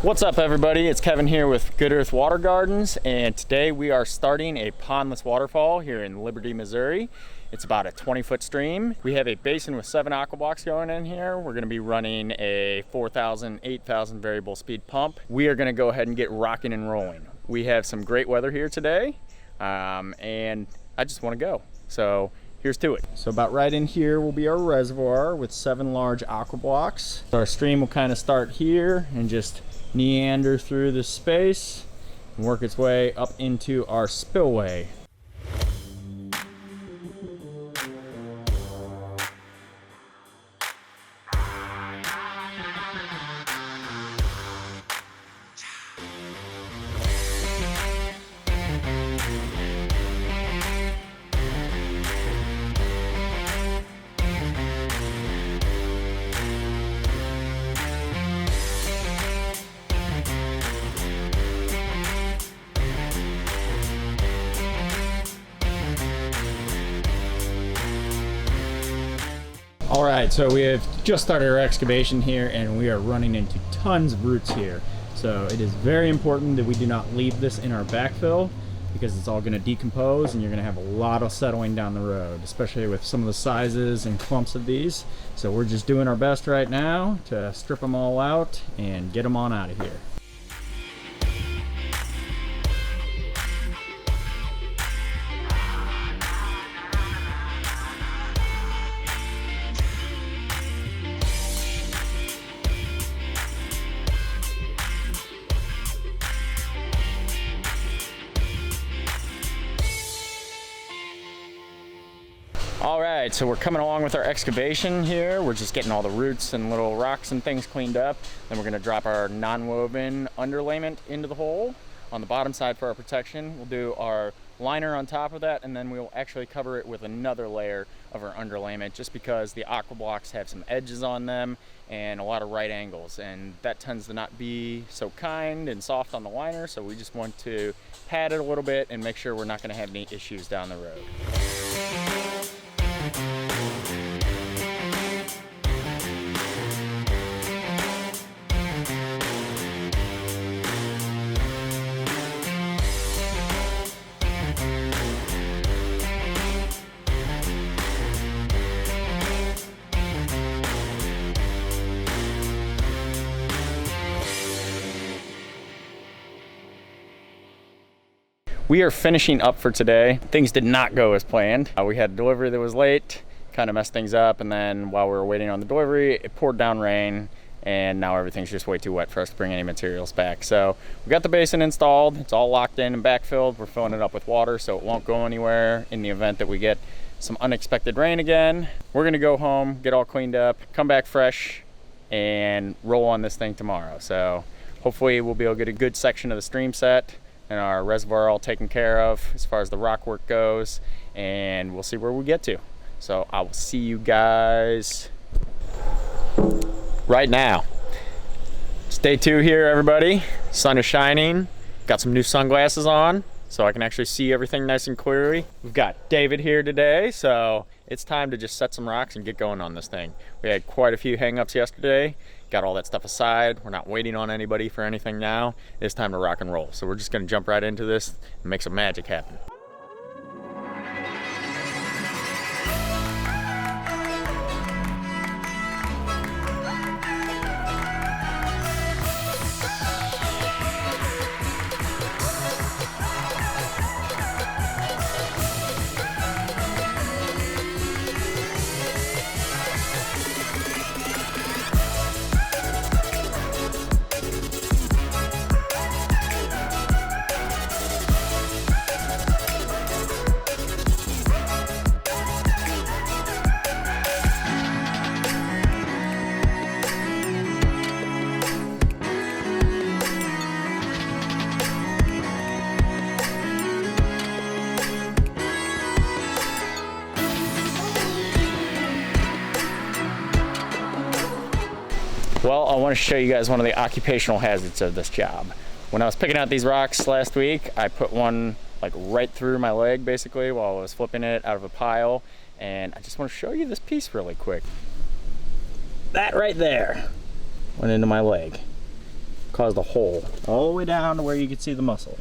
What's up everybody, it's Kevin here with Good Earth Water Gardens, and today we are starting a pondless waterfall here in Liberty, Missouri. It's about a 20-foot stream. We have a basin with 7 aqua blocks going in here. We're going to be running a 4,000, 8,000 variable speed pump. We are going to go ahead and get rocking and rolling. We have some great weather here today, and I just want to go. So here's to it. So about right in here will be our reservoir with 7 large aqua blocks. Our stream will kind of start here and just meander through this space and work its way up into our spillway. All right, so we have just started our excavation here and we are running into tons of roots here. So it is very important that we do not leave this in our backfill because it's all gonna decompose and you're gonna have a lot of settling down the road, especially with some of the sizes and clumps of these. So we're just doing our best right now to strip them all out and get them on out of here. All right, so we're coming along with our excavation here. We're just getting all the roots and little rocks and things cleaned up. Then we're gonna drop our non-woven underlayment into the hole on the bottom side for our protection. We'll do our liner on top of that, and then we'll actually cover it with another layer of our underlayment just because the aqua blocks have some edges on them and a lot of right angles, and that tends to not be so kind and soft on the liner, so we just want to pad it a little bit and make sure we're not gonna have any issues down the road. We are finishing up for today. Things did not go as planned. We had a delivery that was late, kind of messed things up, and then while we were waiting on the delivery, it poured down rain, and now everything's just way too wet for us to bring any materials back. So we got the basin installed, it's all locked in and backfilled. We're filling it up with water so it won't go anywhere in the event that we get some unexpected rain again. We're gonna go home, get all cleaned up, come back fresh, and roll on this thing tomorrow. So hopefully we'll be able to get a good section of the stream set and our reservoir all taken care of as far as the rock work goes, and we'll see where we get to. So I will see you guys right now. It's day 2 here, everybody. Sun is shining. Got some new sunglasses on so I can actually see everything nice and clearly. We've got David here today, so it's time to just set some rocks and get going on this thing. We had quite a few hang-ups yesterday. Got all that stuff aside. We're not waiting on anybody for anything now. It's time to rock and roll. So we're just gonna jump right into this and make some magic happen. Well, I want to show you guys one of the occupational hazards of this job. When I was picking out these rocks last week, I put one like right through my leg basically while I was flipping it out of a pile, and I just want to show you this piece really quick. That right there went into my leg. caused a hole all the way down to where you can see the mussel.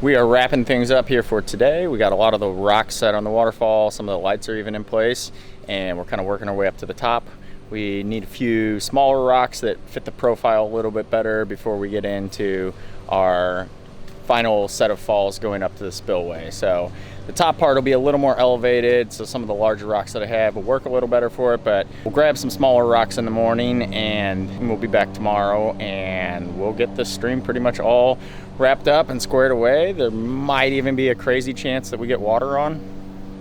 We are wrapping things up here for today. We got a lot of the rocks set on the waterfall. Some of the lights are even in place, and we're kind of working our way up to the top. We need a few smaller rocks that fit the profile a little bit better before we get into our final set of falls going up to the spillway. So the top part will be a little more elevated, so some of the larger rocks that I have will work a little better for it, but we'll grab some smaller rocks in the morning and we'll be back tomorrow and we'll get this stream pretty much all wrapped up and squared away. There might even be a crazy chance that we get water on.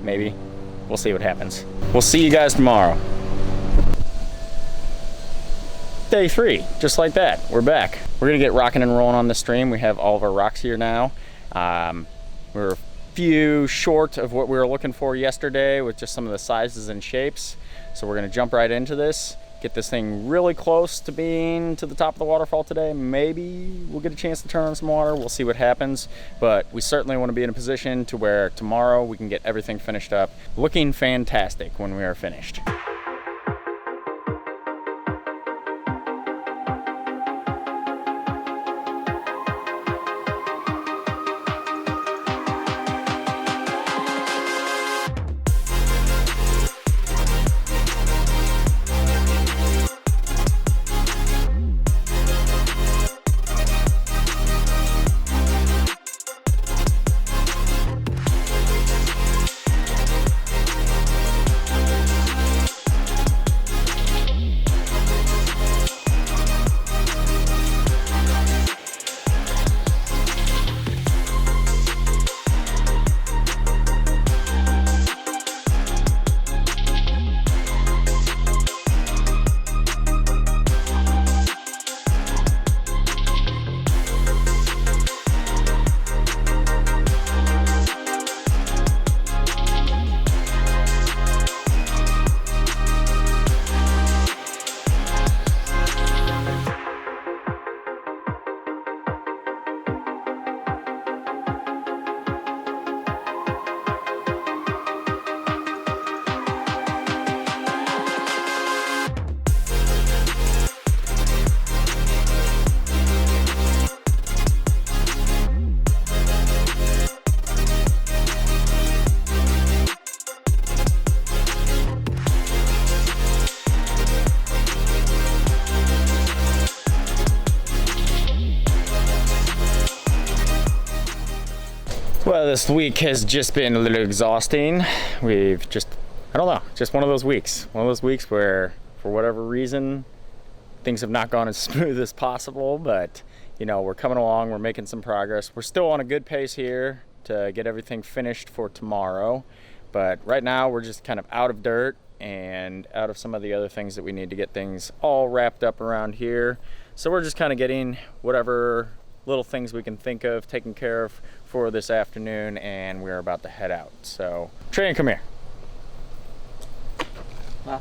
Maybe. We'll see what happens. We'll see you guys tomorrow. Day 3, just like that, we're back. We're gonna get rocking and rolling on the stream. We have all of our rocks here now. We're a few short of what we were looking for yesterday with just some of the sizes and shapes. So we're gonna jump right into this, get this thing really close to being to the top of the waterfall today. Maybe we'll get a chance to turn on some water. We'll see what happens, but we certainly want to be in a position to where tomorrow we can get everything finished up, looking fantastic when we are finished. Well, this week has just been a little exhausting. We've just, I don't know, just one of those weeks. One of those weeks where, for whatever reason, things have not gone as smooth as possible, but, you know, we're coming along, we're making some progress. We're still on a good pace here to get everything finished for tomorrow, but right now we're just kind of out of dirt and out of some of the other things that we need to get things all wrapped up around here. So we're just kind of getting whatever little things we can think of taken care of for this afternoon, and we're about to head out. So, Trey, come here. Wow.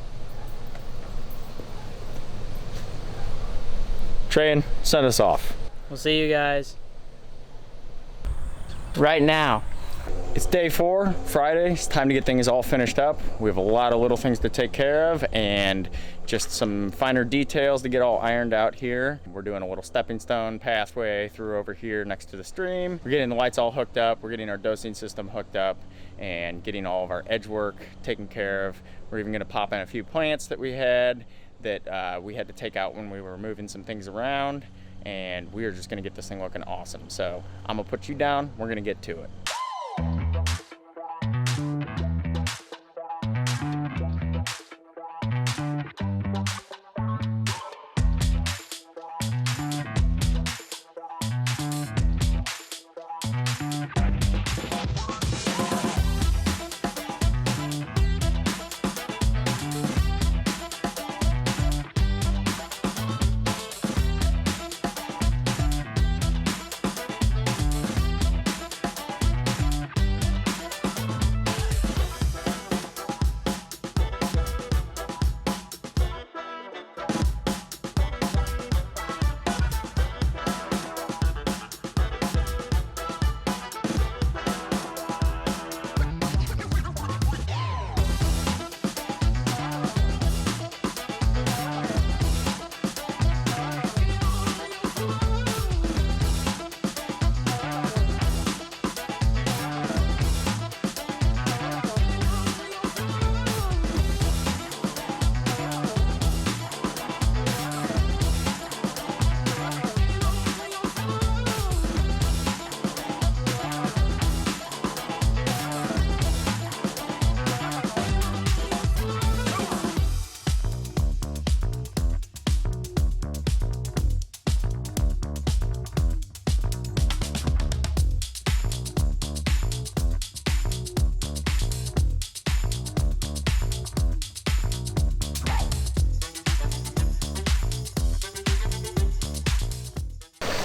Trey, send us off. We'll see you guys right now. It's day 4, Friday. It's time to get things all finished up. We have a lot of little things to take care of and just some finer details to get all ironed out here. We're doing a little stepping stone pathway through over here next to the stream. We're getting the lights all hooked up. We're getting our dosing system hooked up and getting all of our edge work taken care of. We're even gonna pop in a few plants that we had to take out when we were moving some things around, and we are just gonna get this thing looking awesome. So I'm gonna put you down. We're gonna get to it.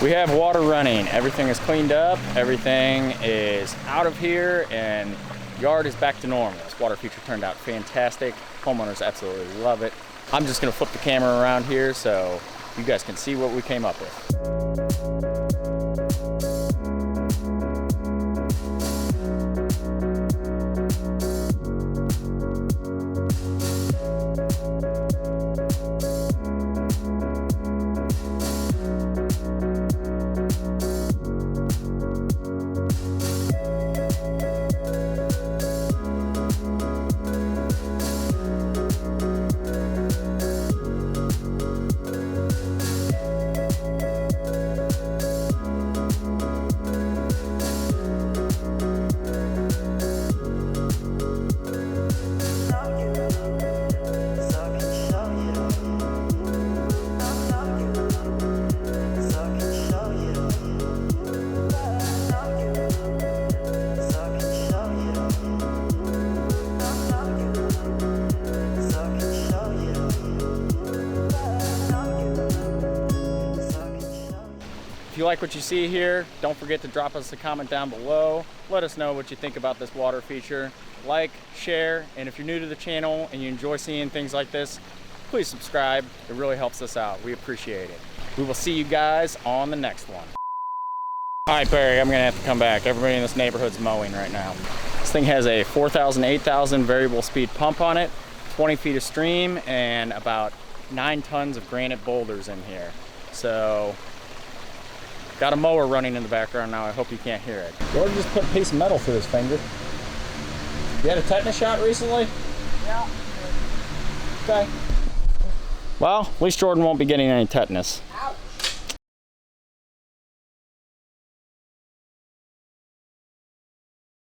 We have water running. Everything is cleaned up. Everything is out of here, and yard is back to normal. This water feature turned out fantastic. Homeowners absolutely love it. I'm just gonna flip the camera around here so you guys can see what we came up with. If you like what you see here, don't forget to drop us a comment down below. Let us know what you think about this water feature. Like, share, and if you're new to the channel and you enjoy seeing things like this, please subscribe. It really helps us out. We appreciate it. We will see you guys on the next one. All right, Barry, I'm gonna have to come back. Everybody in this neighborhood's mowing right now. This thing has a 4,000, 8,000 variable speed pump on it, 20 feet of stream, and about 9 tons of granite boulders in here. So, got a mower running in the background now. I hope you can't hear it. Jordan just put a piece of metal through his finger. You had a tetanus shot recently? Yeah. Okay. Well, at least Jordan won't be getting any tetanus.